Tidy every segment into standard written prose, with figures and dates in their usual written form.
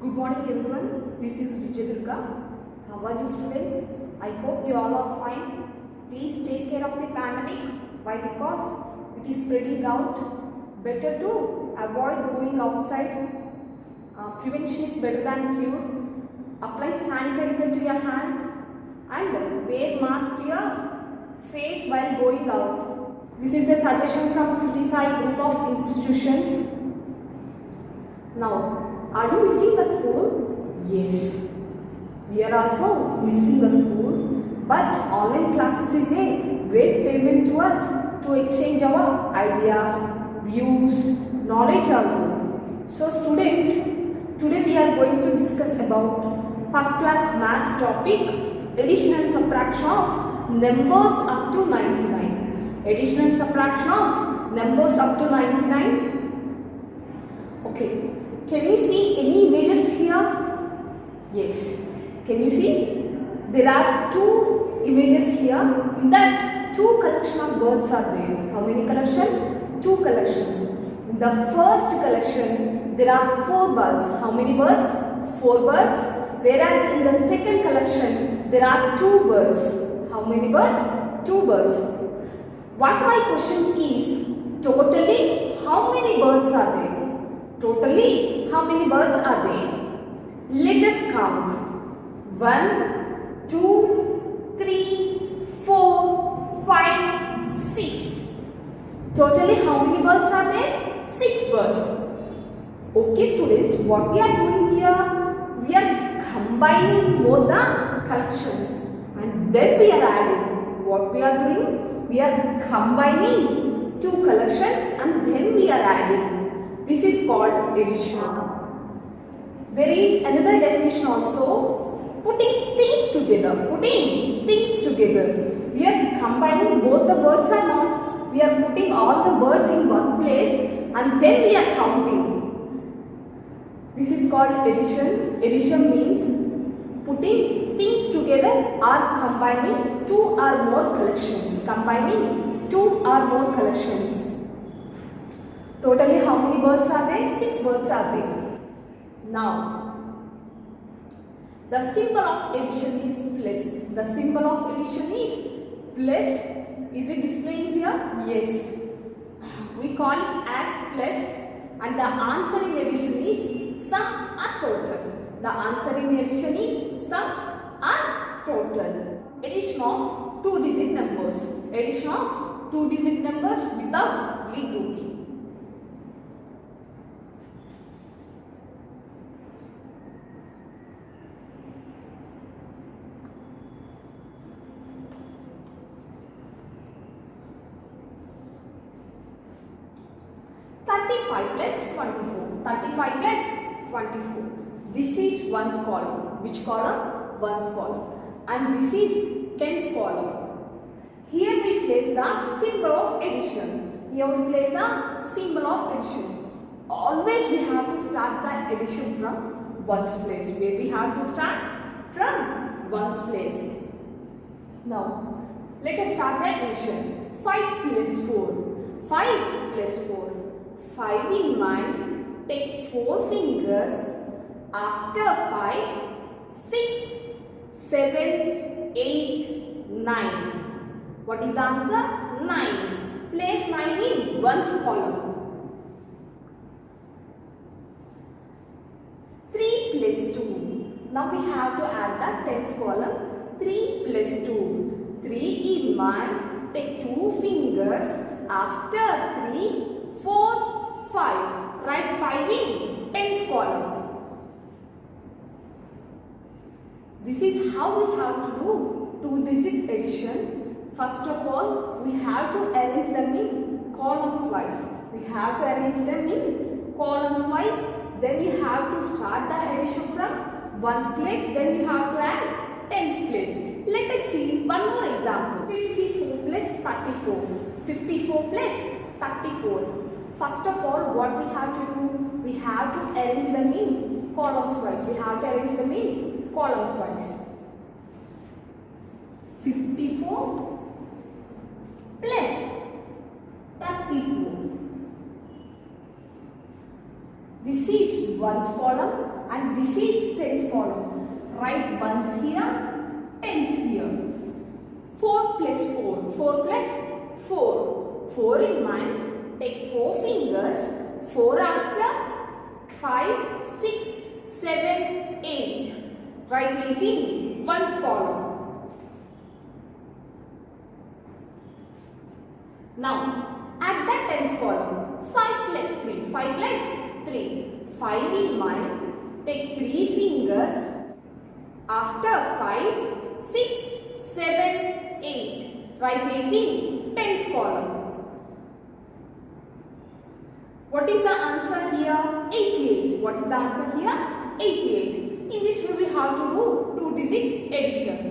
Good morning everyone, this is Vijay Durga. How are you students? I hope you all are fine. Please take care of the pandemic. Why? Because it is spreading out. Better to avoid going outside. Prevention is better than cure. Apply sanitizer to your hands and wear mask to your face while going out. This is a suggestion from City Sai group of institutions. Now, are you missing the school? Yes, we are also missing the school, but online classes is a great payment to us to exchange our ideas, views, knowledge also. So students, today we are going to discuss about first class maths topic, addition and subtraction of numbers up to 99. Addition and subtraction of numbers up to 99. Okay. Can you see any images here? Yes. Can you see? There are two images here. In that, two collection of birds are there. How many collections? Two collections. In the first collection, there are 4 birds. How many birds? 4 birds. Whereas in the second collection, there are 2 birds. How many birds? 2 birds. What my question is, totally how many birds are there? Totally, how many birds are there? Let us count. 1, 2, 3, 4, 5, 6. Totally, how many birds are there? 6 birds. Okay, students, what we are doing here? We are combining both the collections and then we are adding. What we are doing? We are combining 2 collections and then we are adding. This is called addition. There is another definition also, putting things together. Putting things together. We are combining both the birds or not. We are putting all the birds in one place and then we are counting. This is called addition. Addition means putting things together or combining 2 or more collections. Combining 2 or more collections. Totally how many birds are there? 6 birds are there. Now, the symbol of addition is plus. The symbol of addition is plus. Is it displaying here? Yes. We call it as plus and the answer in addition is sum or total. The answer in addition is sum or total. Addition of 2-digit numbers. Addition of 2-digit numbers without regrouping. Plus 24. 35 plus 24. This is 1's column. Which column? 1's column. And this is 10's column. Here we place the symbol of addition. Here we place the symbol of addition. Always we have to start the addition from 1's place. Where we have to start? From 1's place. Now, let us start the addition. 5 plus 4. 5 plus 4. 5 in mind, take 4 fingers, after 5, 6, 7, 8, 9. What is the answer? 9. Place 9 in 1's column. 3 plus 2. Now we have to add the 10's column. 3 plus 2. 3 in mind, take 2 fingers, after 3, 4, 5. Write 5 in 10's column. This is how we have to do 2-digit addition. First of all, we have to arrange them in columns wise. We have to arrange them in columns wise. Then we have to start the addition from 1's place. Then we have to add 10's place. Let us see one more example. 54 plus 34. 54 plus 34. First of all, what we have to do? We have to arrange them in columns wise. We have to arrange them in columns wise. 54 plus 34. This is ones column and this is tens column. Write ones here, tens here. 4 plus 4. 4 plus 4. 4 in mind. Take 4 fingers. 4 after 5, 6, 7, 8. Write 18. Ones column. Now add the tens column. 5 plus 3. 5 plus 3. 5 in mind. Take 3 fingers. After 5, 6, 7, 8. Write 18. Tens column. What is the answer here? 88. What is the answer here? 88. In this way we have to do two-digit addition.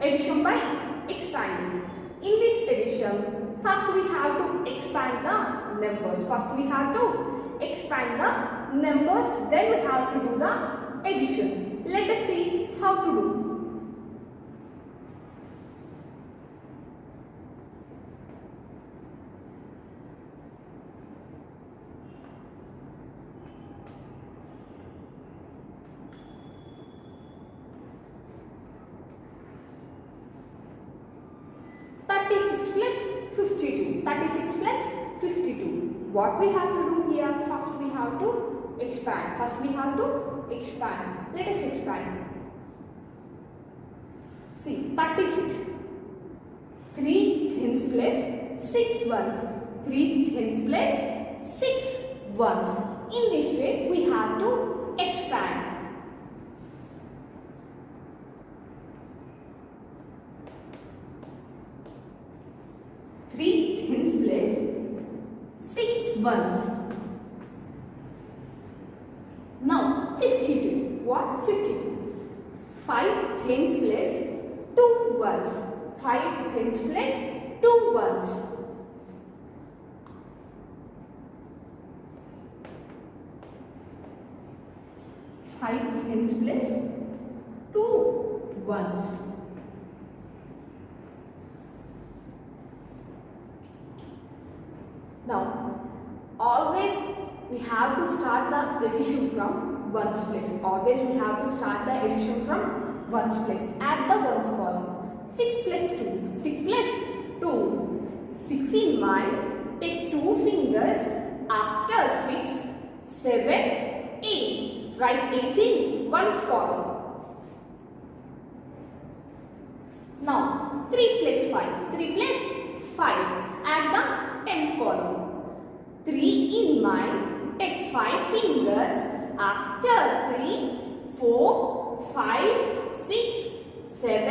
Addition by expanding. In this addition, first we have to expand the numbers. First we have to expand the numbers, then we have to do the addition. Let us see how to do. What we have to do here? First we have to expand. Let us expand. See, 36. 3 tens plus 6 ones. 3 tens plus 6 ones. In this way, we have to expand. Three tens plus 6 ones. Now 52. What? 52. 5 tens plus 2 ones. 5 tens plus 2 ones. 5 tens plus 2 ones. Now, always we have to start the addition from ones place. Always we have to start the addition from ones place. Add the ones column. 6 plus 2. 6 plus 2. 6 in mind. Take 2 fingers. After 6, 7, 8. Write 18 ones column. Now, 3 plus 5. 3 plus 5. Add the tens column. 3 in mind. Take 5 fingers. after 3, 4, 5, 6, 7,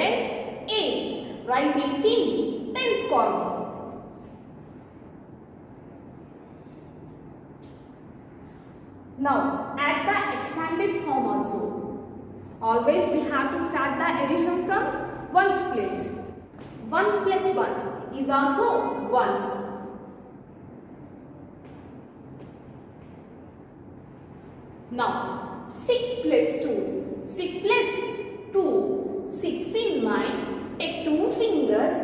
8. Write 18 tens column. Now add the expanded form also. Always we have to start the addition from ones place. Ones plus ones is also ones. Now 6 plus 2. 6 plus 2. 6 in mind. Take 2 fingers.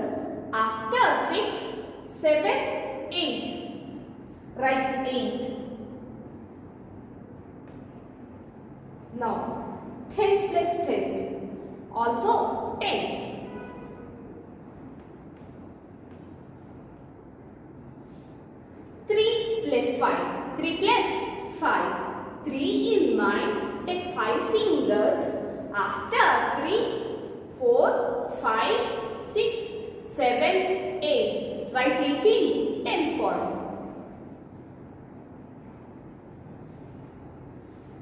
After 6, 7, 8. Write 8. Now tens plus tens, also tens. Three plus five, 3 plus 5. 3 in mind, take 5 fingers. After 3, 4, 5, 6, 7, 8. Write 18 tens form.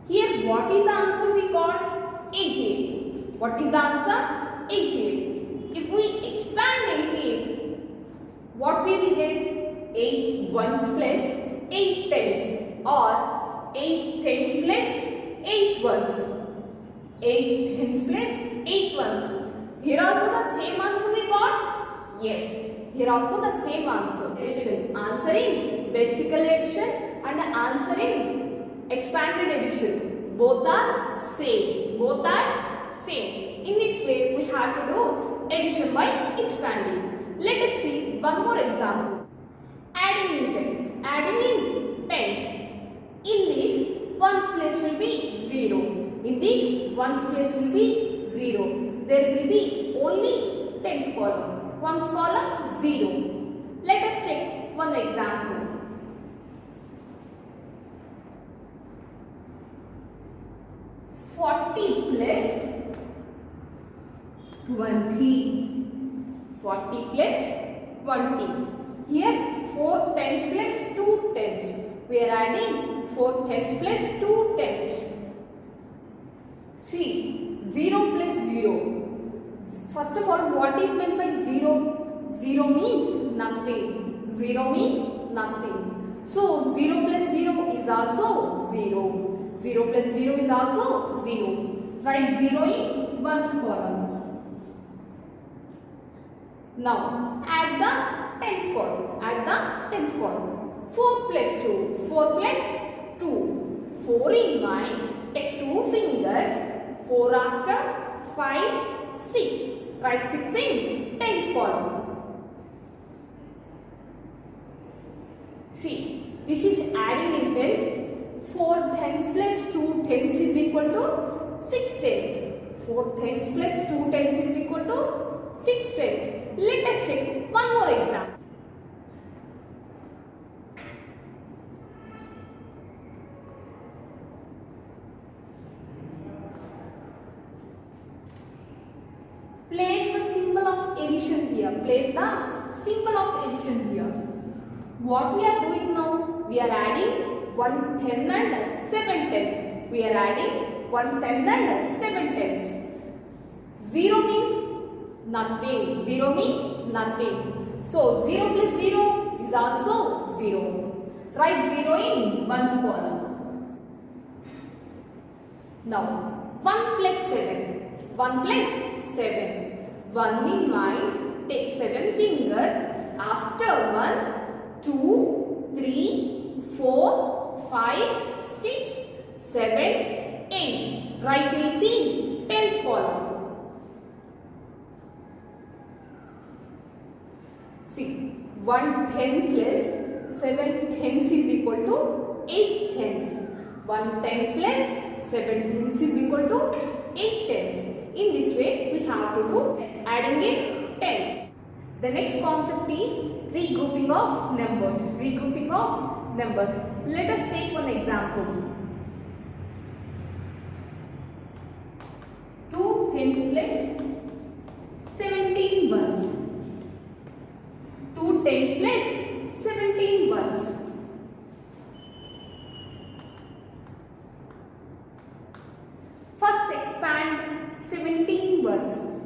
Here what is the answer we got? 88. What is the answer? 88. If we expand 88, what we will get? 8 ones plus 8 tens, or 8 tens plus 8 ones. 8 tens plus 8 ones. Here also the same answer we got? Yes. Here also the same answer. Answer in vertical addition and answer in expanded addition. Both are same. Both are same. In this way, we have to do addition by expanding. Let us see one more example. Adding in tens. Adding in tens. In this, ones place will be 0. In this, ones place will be 0. There will be only tens column. Ones column 0. Let us check one example. 40 plus 20. 40 plus 20. Here 4 tens plus 2 tens. We are adding 4 tens plus 2 tens. See, 0 plus 0. First of all, what is meant by 0? 0 means nothing. 0 means nothing. So 0 plus 0 is also 0. 0 plus 0 is also 0. Write 0 in ones column. Now add the tens column. Add the tens column. 4 plus 2. 4 plus 2. 4 in mind. Take 2 fingers. 4 after 5, 6. Write 6 in tens column. See, this is adding in tens. 4 tens plus 2 tens is equal to 6 tens. 4 tens plus 2 tens is equal to 6 tens. Let us check one more example. Place the symbol of addition here. Place the symbol of addition here. What we are doing now? We are adding 1 10 and 7 tens. We are adding 1 10 and 7 tens. 0 means nothing. 0 means nothing. So 0 plus 0 is also 0. Write 0 in ones column. Now 1 plus 7. 1 plus 7. 1 in mind. Take 7 fingers. After 1, 2, 3, 4, 5, 6, 7, 8. Write 18 tens column. See, 1 10 plus 7 tens is equal to 8 tens. 1 10 plus 7 tens is equal to 8 tens. In this way, we have to do adding in tens. The next concept is regrouping of numbers. Regrouping of numbers. Let us take one example. 2 tens plus 17 ones. 2 tens plus 17 ones.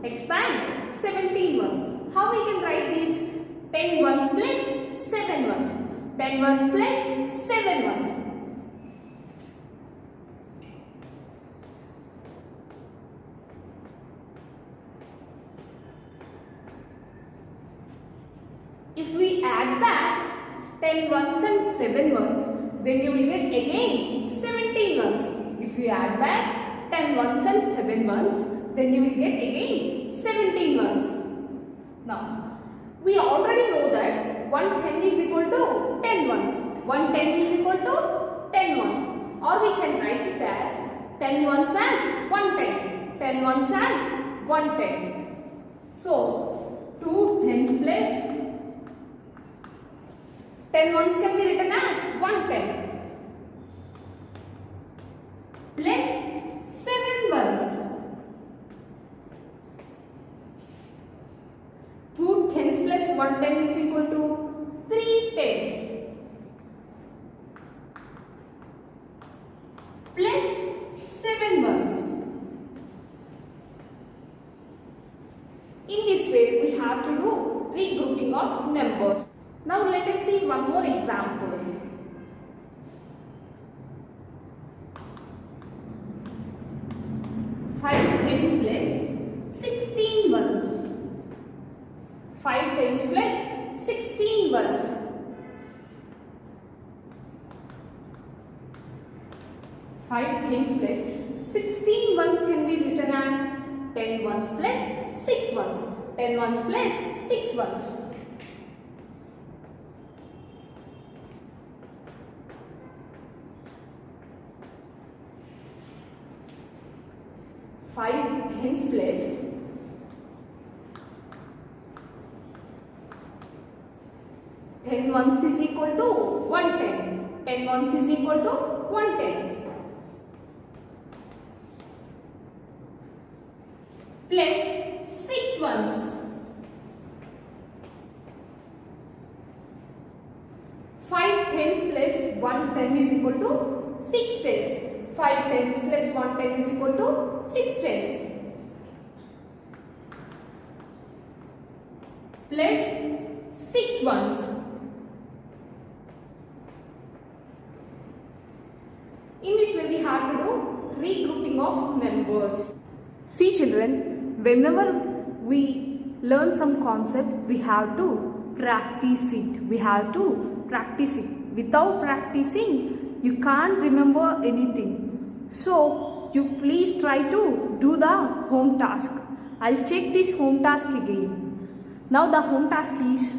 Expand 17 ones. How we can write these? 10 ones plus 7 ones. 10 ones plus 7 ones. If we add back 10 ones and 7 ones, then you will get again 17 ones. If you add back 10 ones and 7 ones, then you will get again 17 ones. Now, we already know that 110 is equal to 10 ones. 110 is equal to 10 ones. Or we can write it as 10 ones as 110. 10 ones as 110. So, 2 tens plus 10 ones can be written as 110 plus 7 ones. 2 tens plus 110 is equal to 3 tens plus 7 ones. In this way, we have to do regrouping of numbers. Now let us see one more example. 5 tens plus 16 ones. 5 tens plus 16 ones. 5 tens plus 16 ones can be written as 10 ones plus 6 ones. 10 ones plus 6 ones. 5 tens plus 10 ones is equal to 110. 10 ones is equal to 110 plus 6 ones. 5 tens plus 110 is equal to 6 tens. 5 tens plus 110 is equal to 6 tens plus 6 ones. In this way, we have to do regrouping of numbers. See children, whenever we learn some concept, we have to practice it. We have to practice it. Without practicing, you can't remember anything. So, you please try to do the home task. I'll check this home task again. Now the home task is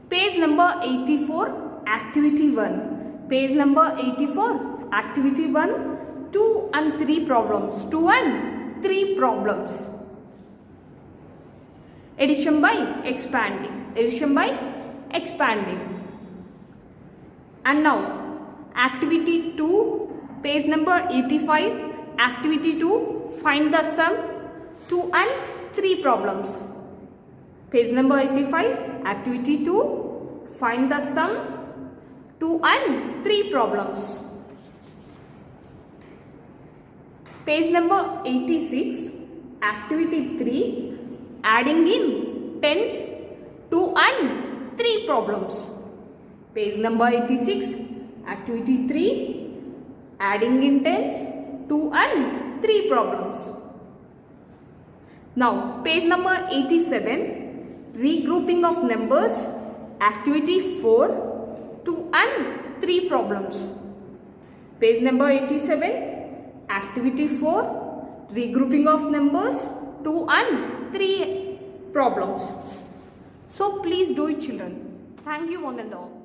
page number 84, activity 1. Page number 84, activity 1, 2 and 3 problems. 2 and 3 problems. Addition by expanding. Addition by expanding. And now, activity 2, page number 85, activity 2, find the sum, 2 and 3 problems. Page number 85, activity 2, find the sum, 2 and 3 problems. Page number 86, activity 3, adding in tens, 2 and 3 problems. Page number 86, activity 3, adding in tens, 2 and 3 problems. Now, page number 87, regrouping of numbers, activity 4, 2 and 3 problems. Page number 87, activity 4, regrouping of numbers, 2 and 3 problems. So, please do it children. Thank you one and all.